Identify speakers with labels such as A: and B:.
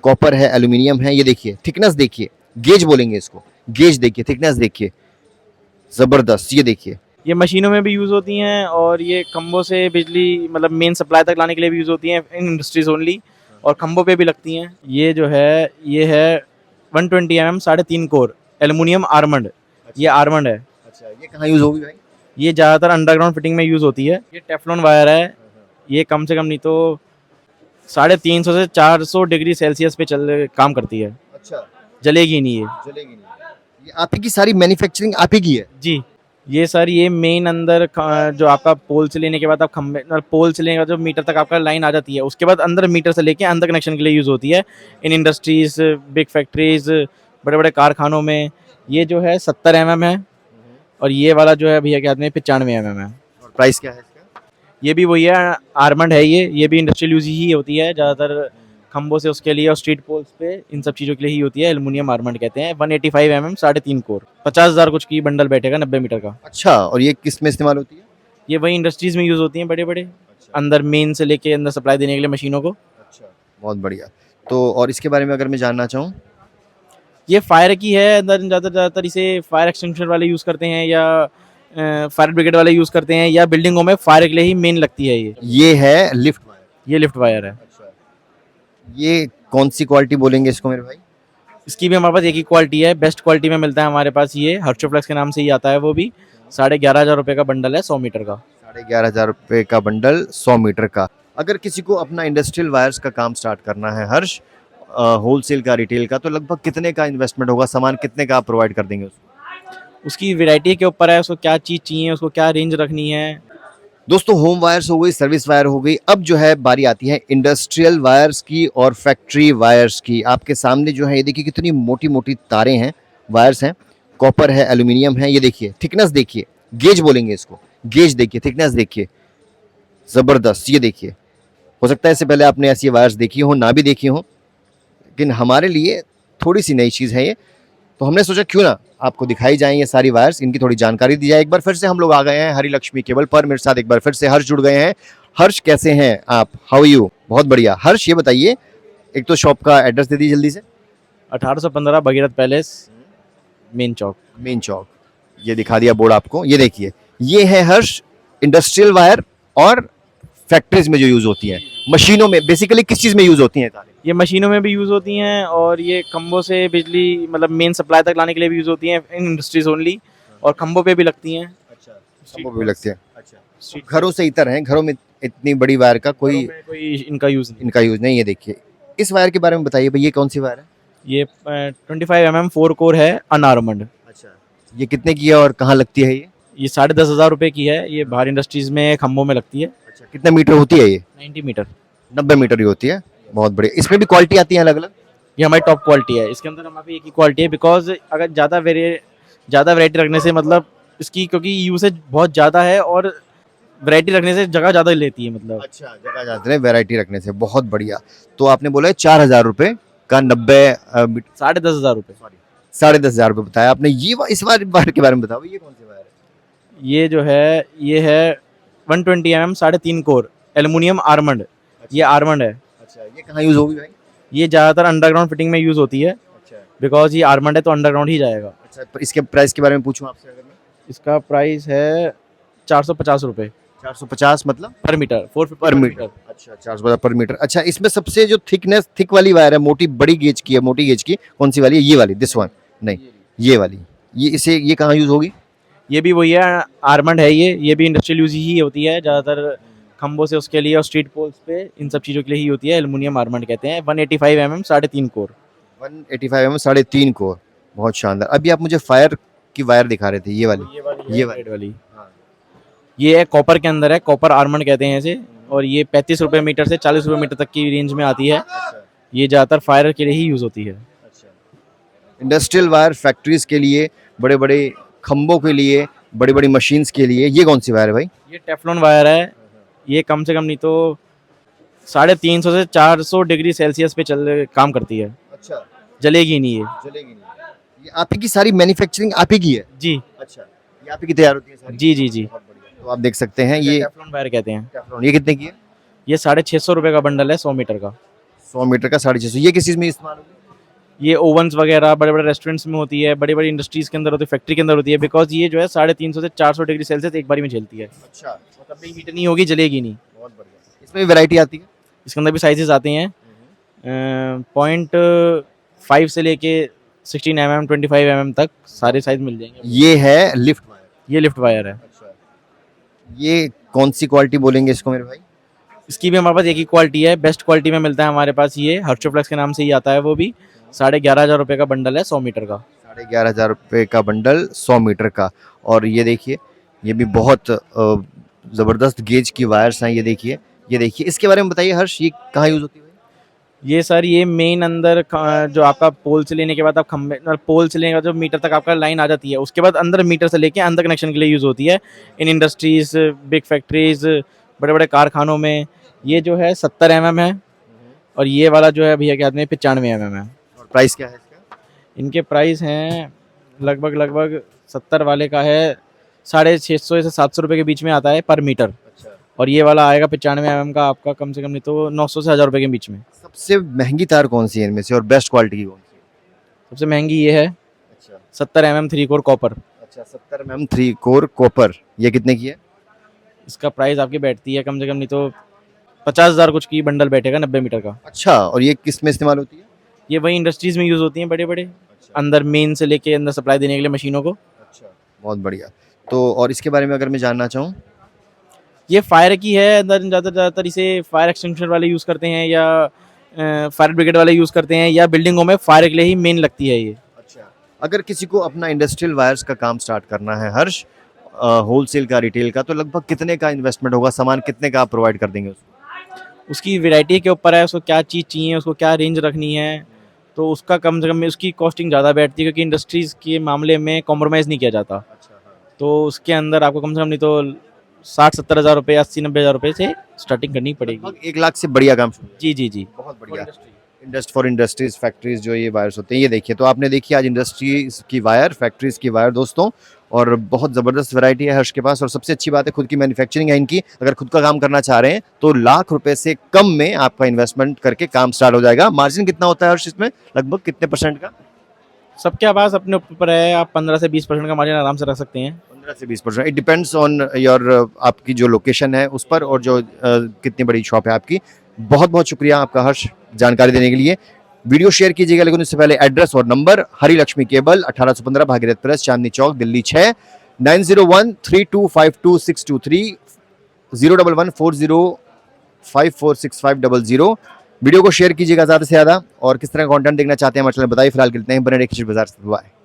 A: Copper है, aluminium है। ये देखिए थिकनेस देखिए, गेज बोलेंगे इसको, गेज देखिए, थिकनेस देखिए, जबरदस्त। ये देखिए
B: ये मशीनों में भी यूज़ होती हैं और ये खंभों से बिजली मतलब मेन सप्लाई तक लाने के लिए भी यूज़ होती हैं इन इंडस्ट्रीज ओनली, और खंभों पे भी लगती हैं। ये जो है ये है 120 mm 3.5 कोर एल्युमिनियम आर्मंड। ये आर्मंड है।
A: अच्छा, ये कहाँ यूज होगी भाई?
B: ये ज़्यादातर अंडरग्राउंड फिटिंग में यूज़ होती है। ये टेफ्लॉन वायर है। ये कम से कम नहीं तो 350 से 400 डिग्री सेल्सियस पे चल काम करती है।
A: अच्छा,
B: जलेगी नहीं ये।
A: जलेगी नहीं। ये आप ही की सारी मैन्युफैक्चरिंग आप ही की है?
B: जी। ये सर ये मेन अंदर जो आपका पोल से लेने के बाद आप खंभे पोल से लेने के बाद जो मीटर तक आपका लाइन आ जाती है, उसके बाद अंदर मीटर से लेके अंदर कनेक्शन के लिए यूज़ होती है इन इंडस्ट्रीज, बिग फैक्ट्रीज, बड़े बड़े कारखानों में। ये जो है 70 mm है, और ये वाला जो है भैया के हाथ में 95 mm है।
A: और प्राइस क्या है इसका?
B: ये भी वही है, आर्मंड है। ये भी इंडस्ट्रियल यूज ही होती है ज़्यादातर खंभों से उसके लिए, और स्ट्रीट पोल्स पे इन सब चीज़ों के लिए ही होती है। एल्युमिनियम आर्मंड कहते हैं। 185 mm 3.5 कोर 50,000 कुछ की बंडल बैठेगा 90 मीटर का।
A: अच्छा, और ये किस में इस्तेमाल होती है?
B: ये वही इंडस्ट्रीज में यूज़ होती हैं, बड़े बड़े अंदर मेन से लेके अंदर सप्लाई देने के लिए मशीनों को।
A: अच्छा, बहुत बढ़िया। तो और इसके बारे में अगर मैं जानना चाहूँ?
B: ये फायर की है, अंदर ज़्यादातर इसे फायर एक्सटिंग्विशर वाले यूज़ करते हैं, या फायर ब्रिगेड वाले यूज़ करते हैं, या बिल्डिंगों में फायर के लिए ही मेन लगती है
A: ये है लिफ्ट वायर।
B: ये लिफ्ट वायर है।
A: अच्छा, ये कौन सी क्वालिटी बोलेंगे इसको मेरे भाई?
B: इसकी भी हमारे पास एक ही क्वालिटी है, बेस्ट क्वालिटी में मिलता है हमारे पास। ये हर्षोफ्लेक्स के नाम से ही आता है। वो भी 11,500 रुपये का बंडल है 100 मीटर का।
A: 11,500 रुपये का बंडल 100 मीटर का। अगर किसी को अपना इंडस्ट्रियल वायर्स का काम स्टार्ट करना है हर्ष, होलसेल का, रिटेल का, तो लगभग कितने का इन्वेस्टमेंट होगा? सामान कितने का आप प्रोवाइड कर देंगे उसको?
B: उसकी वैरायटी के ऊपर है, उसको क्या चीज़ चाहिए, उसको क्या रेंज रखनी है।
A: दोस्तों, होम वायर्स हो गई, सर्विस वायर हो गई, अब जो है बारी आती है इंडस्ट्रियल वायर्स की और फैक्ट्री वायर्स की। आपके सामने जो है ये देखिए कितनी मोटी मोटी तारें हैं, वायर्स हैं, कॉपर है, एल्यूमिनियम है। ये देखिए थिकनेस देखिए, गेज बोलेंगे इसको, गेज देखिए, थिकनेस देखिए, जबरदस्त। ये देखिए, हो सकता है इससे पहले आपने ऐसी वायर्स देखी हो, ना भी देखी हो, लेकिन हमारे लिए थोड़ी सी नई चीज़ है ये, तो हमने सोचा क्यों ना आपको दिखाई जाए ये सारी वायर्स, इनकी थोड़ी जानकारी दी जाए। एक बार फिर से हम लोग आ गए हैं हरी लक्ष्मी केबल पर, मेरे साथ एक बार फिर से हर्ष जुड़ गए हैं। हर्ष, कैसे हैं आप? How you? बहुत बढ़िया। हर्ष, ये बताइए, एक तो शॉप का एड्रेस दे दीजिए जल्दी से।
B: 1815 भगीरथ पैलेस, मेन चौक।
A: मेन चौक, ये दिखा दिया बोर्ड आपको। ये देखिए, ये है हर्ष इंडस्ट्रियल वायर, और फैक्ट्रीज में जो यूज होती हैं, मशीनों में, बेसिकली किस चीज में यूज होती हैं?
B: ये मशीनों में भी यूज़ होती हैं, और ये खंभों से बिजली मतलब मेन सप्लाई तक लाने के लिए भी यूज़ होती हैं इन इंडस्ट्रीज ओनली, और खंभों पे भी लगती हैं।
A: अच्छा, खंभों पे भी लगती है। अच्छा,
B: स्ट्रीट
A: घरों से इतर हैं, घरों में इतनी बड़ी वायर का कोई
B: कोई इनका यूज़ नहीं।
A: इनका यूज नहीं है। देखिए, इस वायर के बारे में बताइए भाई, ये कौन सी वायर है?
B: ये 25 mm 4 कोर है अनआर्मंड।
A: अच्छा, ये कितने की है और कहाँ लगती है ये?
B: ये 10,500 रुपये की है। ये बाहर इंडस्ट्रीज में खंभों में लगती है।
A: अच्छा, कितने मीटर होती है ये?
B: 90 मीटर।
A: 90 मीटर की होती है। बहुत बढ़िया। इसमें भी क्वालिटी आती है अलग अलग?
B: ये हमारी टॉप क्वालिटी है। इसके अंदर हमारी एक ही क्वालिटी है, बिकॉज अगर ज़्यादा वैरायटी रखने से मतलब इसकी, क्योंकि यूसेज बहुत ज़्यादा है, और वैरायटी रखने से जगह ज़्यादा लेती है मतलब।
A: अच्छा, जगह जाते हैं वैरायटी रखने से। बहुत बढ़िया। तो आपने बोला 4,000 रुपये का 90
B: 10,500 रुपये।
A: 10,500 रुपये बताया आपने। ये इस वायर के बारे में बताओ, ये कौन सी वायर है?
B: ये जो है ये है 120 mm 3.5 कोर एल्युमिनियम आर्मंड। ये आर्मंड है।
A: अच्छा, ये कहाँ यूज होगी भाई?
B: ये ज़्यादातर अंडरग्राउंड फिटिंग में यूज़ होती है,
A: अच्छा,
B: बिकॉज ये आर्मंड है तो अंडरग्राउंड ही जाएगा।
A: अच्छा, पर इसके प्राइस के बारे में पूछूं आपसे अगर मैं?
B: इसका प्राइस है 450 रुपये
A: 450 मतलब?
B: पर मीटर, 450
A: पर मीटर। अच्छा, 450 पर मीटर। अच्छा, इसमें सबसे जो थिक वाली वायर है, मोटी बड़ी गेज की है, मोटी गेज की, कौन सी वाली है? ये वाली, दिस वन? नहीं, ये वाली। ये कहाँ यूज होगी?
B: ये भी वही है, आर्मंड है। ये भी इंडस्ट्रियल यूज ही होती है ज़्यादातर खंभों से उसके लिए, और स्ट्रीट पोल्स पे इन सब चीज़ों के लिए ही होती है। एल्युमिनियम आर्मंड कहते हैं। 185 mm 3.5 कोर।
A: 185 mm 3.5 core. बहुत शानदार। अभी आप मुझे फायर की वायर दिखा रहे थे, ये वाली? ये वाली।
B: रेड वाली। ये है कॉपर के अंदर है, कॉपर आर्मंड कहते हैं इसे, और ये 35 रुपये मीटर से 40 रुपये मीटर तक की रेंज में आती है। ये ज़्यादातर फायर के लिए ही यूज़ होती है।
A: इंडस्ट्रियल वायर, फैक्ट्रीज के लिए, बड़े बड़े खंभों के लिए, बड़ी बड़ी मशीन्स के लिए। ये कौन सी वायर है भाई?
B: ये टेफ्लॉन वायर है। ये कम से कम नहीं तो 350 से 400 डिग्री सेल्सियस पे काम करती है।
A: अच्छा,
B: जलेगी नहीं ये।
A: जलेगी नहीं। ये आप ही की सारी मैन्युफैक्चरिंग आप ही की है?
B: जी
A: अच्छा, ये आप ही की तैयार होती है सारी?
B: जी जी जी।
A: बहुत बढ़िया। तो आप देख सकते हैं ये
B: टेफ्लॉन वायर कहते हैं।
A: टेफ्लॉन। ये कितने की है?
B: ये 650 रुपये का बंडल है 100 मीटर का।
A: 100 मीटर का 650। ये किस चीज़ में इस्तेमाल होगी?
B: ये ओवंस वगैरह बड़े बड़े रेस्टोरेंट्स में होती है, बड़ी बड़ी इंडस्ट्रीज़ के अंदर होती है, फैक्ट्री के अंदर होती है, बिकॉज ये जो है 350 से 400 डिग्री सेल्सियस एक बारी में झेलती है।
A: अच्छा,
B: और कभी हीट नहीं होगी, जलेगी नहीं।
A: बहुत बढ़िया। इसमें भी वैरायटी आती है?
B: इसके अंदर भी साइजेस आते हैं, 0.5 से लेके 16 mm 25 mm तक सारे साइज मिल जाएंगे।
A: ये है लिफ्ट वायर।
B: ये लिफ्ट वायर है।
A: अच्छा, ये कौन सी क्वालिटी बोलेंगे इसको मेरे भाई?
B: इसकी भी हमारे पास एक ही क्वालिटी है, बेस्ट क्वालिटी में मिलता है हमारे पास। ये हर्षोफ्लेक्स के नाम से ही आता है। वो भी 11,500 रुपये का बंडल है 100 मीटर का।
A: 11,500 रुपये का बंडल 100 मीटर का। और ये देखिए, ये भी बहुत ज़बरदस्त गेज की वायर्स हैं। ये देखिए, ये देखिए, इसके बारे में बताइए हर्ष, ये कहाँ यूज़ होती है?
B: ये सर ये मेन अंदर जो आपका पोल से लेने के बाद आप खंबे पोल से लेने के बाद जो मीटर तक आपका लाइन आ जाती है, उसके बाद अंदर मीटर से लेके अंदर कनेक्शन के लिए यूज़ होती है इन इंडस्ट्रीज़, बिग फैक्ट्रीज़, बड़े बड़े कारखानों में। ये जो है 70 mm है और ये वाला जो है भैया के हाथ में 95 mm है।
A: और प्राइस क्या है इसका?
B: इनके प्राइस हैं लगभग 70 वाले का है 650 से 700 रुपये के बीच में आता है पर मीटर।
A: अच्छा,
B: और ये वाला आएगा 95 mm का आपका कम से कम नहीं तो 900 से 1000 रुपये के बीच में।
A: सबसे महंगी तार कौन सी है इनमें से और बेस्ट क्वालिटी की कौन सी है?
B: सबसे महंगी ये है
A: अच्छा,
B: 70 mm 3 कोर कॉपर।
A: अच्छा, 70 mm 3 कोर कॉपर। ये कितने की है?
B: इसका प्राइस आपकी बैठती है कम से कम नहीं तो 50,000 कुछ की बंडल बैठेगा 90 मीटर का।
A: अच्छा, और ये किस में इस्तेमाल होती है?
B: ये वही इंडस्ट्रीज़ में यूज़ होती हैं बड़े बड़े,
A: अच्छा,
B: अंदर मेन से लेके अंदर सप्लाई देने के लिए मशीनों को।
A: अच्छा, बहुत बढ़िया। तो और इसके बारे में अगर मैं जानना चाहूँ?
B: ये फायर की है, अंदर ज़्यादातर इसे फायर एक्सटिंग्विशर वाले यूज़ करते हैं या फायर ब्रिगेड वाले यूज़ करते हैं या बिल्डिंगों में फायर के लिए ही मेन लगती है ये।
A: अच्छा, अगर किसी को अपना इंडस्ट्रियल वायर्स का काम स्टार्ट करना है हर्ष, होलसेल का, रिटेल का, तो लगभग कितने का इन्वेस्टमेंट होगा? सामान कितने का आप प्रोवाइड कर देंगे उसको?
B: उसकी वैरायटी के ऊपर है, उसको क्या चीज़ चाहिए, उसको क्या रेंज रखनी है, तो उसका कम से कम उसकी कॉस्टिंग ज़्यादा बैठती है क्योंकि इंडस्ट्रीज़ के मामले में कॉम्प्रोमाइज़ नहीं किया जाता।
A: अच्छा, हाँ।
B: तो उसके अंदर आपको कम से कम नहीं तो 60-70 हज़ार रुपये, 80-90 हज़ार रुपये से स्टार्टिंग करनी पड़ेगी।
A: लगभग 1 लाख से बढ़िया काम शुरू है।
B: जी जी जी।
A: बहुत बढ़िया। फॉर इंडस्ट्रीज, फैक्ट्रीज जो ये वायर्स होते हैं, ये देखिए। तो आपने देखी आज इंडस्ट्रीज की वायर, फैक्ट्रीज की वायर दोस्तों, और बहुत ज़बरदस्त वैरायटी है हर्ष के पास। और सबसे अच्छी बात है, खुद की मैन्युफैक्चरिंग है इनकी। अगर खुद का काम करना चाह रहे हैं तो लाख रुपए से कम में आपका इन्वेस्टमेंट करके काम स्टार्ट हो जाएगा। मार्जिन कितना होता है हर्ष इसमें, लगभग कितने % का?
B: सबके पास अपने ऊपर है, आप 15 से 20% का मार्जिन आराम से रख सकते हैं।
A: 15 से 20%। इट डिपेंड्स ऑन योर, आपकी जो लोकेशन है उस पर, और जो कितनी बड़ी शॉप है आपकी। बहुत बहुत शुक्रिया आपका हर्ष, जानकारी देने के लिए। वीडियो शेयर कीजिएगा, लेकिन उससे पहले एड्रेस और नंबर: हरी Lakshmi cable, 1815 Bhagirath press, Chandni Chowk, Delhi 6, 9013252623, 01140546500। Video को शेयर कीजिएगा ज़्यादा से ज़्यादा। और किस तरह का कंटेंट देखना चाहते हैं हमारे चैनल बताइए। फिलहाल के लिए इतना ही। बने रहिए खिचड़ी बाजार से। बाय।